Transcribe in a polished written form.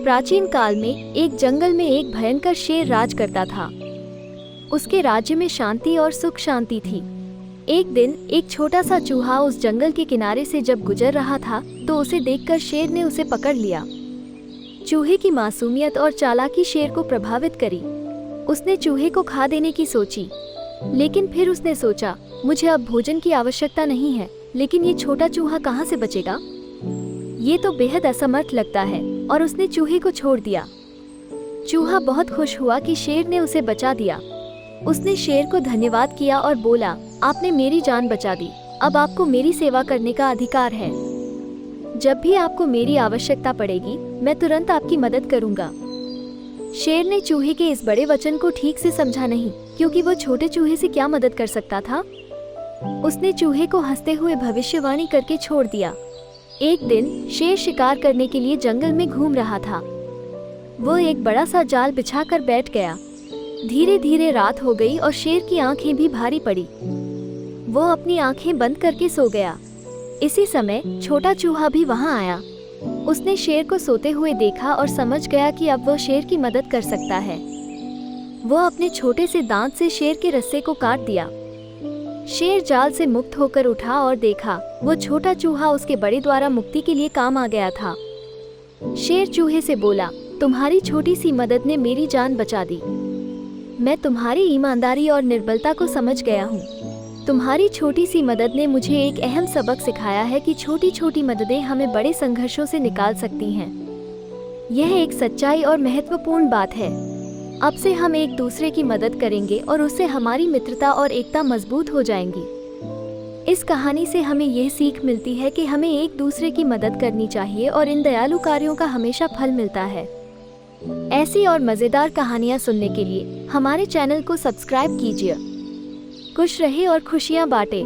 प्राचीन काल में एक जंगल में एक भयंकर शेर राज करता था। उसके राज्य में शांति और सुख शांति थी। एक दिन एक छोटा सा चूहा उस जंगल के किनारे से जब गुजर रहा था तो उसे देखकर शेर ने उसे पकड़ लिया। चूहे की मासूमियत और चालाकी शेर को प्रभावित करी। उसने चूहे को खा देने की सोची, लेकिन फिर उसने सोचा, मुझे अब भोजन की आवश्यकता नहीं है, लेकिन ये छोटा चूहा कहाँ से बचेगा? ये तो बेहद असमर्थ लगता है, और उसने चूहे को छोड़ दिया। चूहा बहुत खुश हुआ कि शेर ने उसे बचा दिया। उसने शेर को धन्यवाद किया और बोला, आपने मेरी जान बचा दी, अब आपको मेरी सेवा करने का अधिकार है। जब भी आपको मेरी आवश्यकता पड़ेगी, मैं तुरंत आपकी मदद करूंगा। शेर ने चूहे के इस बड़े वचन को ठीक से समझा नहीं, क्योंकि वो छोटे चूहे से क्या मदद कर सकता था। उसने चूहे को हंसते हुए भविष्यवाणी करके छोड़ दिया। एक दिन शेर शिकार करने के लिए जंगल में घूम रहा था। वो एक बड़ा सा जाल बिछाकर बैठ गया। धीरे धीरे रात हो गई और शेर की आंखें भी भारी पड़ी। वो अपनी आंखें बंद करके सो गया। इसी समय छोटा चूहा भी वहां आया। उसने शेर को सोते हुए देखा और समझ गया कि अब वो शेर की मदद कर सकता है। वो अपने छोटे से दांत से शेर के रस्से को काट दिया। शेर जाल से मुक्त होकर उठा और देखा, वो छोटा चूहा उसके बड़े द्वारा मुक्ति के लिए काम आ गया था। शेर चूहे से बोला, तुम्हारी छोटी सी मदद ने मेरी जान बचा दी। मैं तुम्हारी ईमानदारी और निर्बलता को समझ गया हूँ। तुम्हारी छोटी सी मदद ने मुझे एक अहम सबक सिखाया है कि छोटी छोटी मददें हमें बड़े संघर्षों से निकाल सकती हैं। यह एक सच्चाई और महत्वपूर्ण बात है। अब से हम एक दूसरे की मदद करेंगे और उससे हमारी मित्रता और एकता मजबूत हो जाएंगी। इस कहानी से हमें यह सीख मिलती है कि हमें एक दूसरे की मदद करनी चाहिए और इन दयालु कार्यों का हमेशा फल मिलता है। ऐसी और मज़ेदार कहानियाँ सुनने के लिए हमारे चैनल को सब्सक्राइब कीजिए। खुश रहे और खुशियाँ बांटे।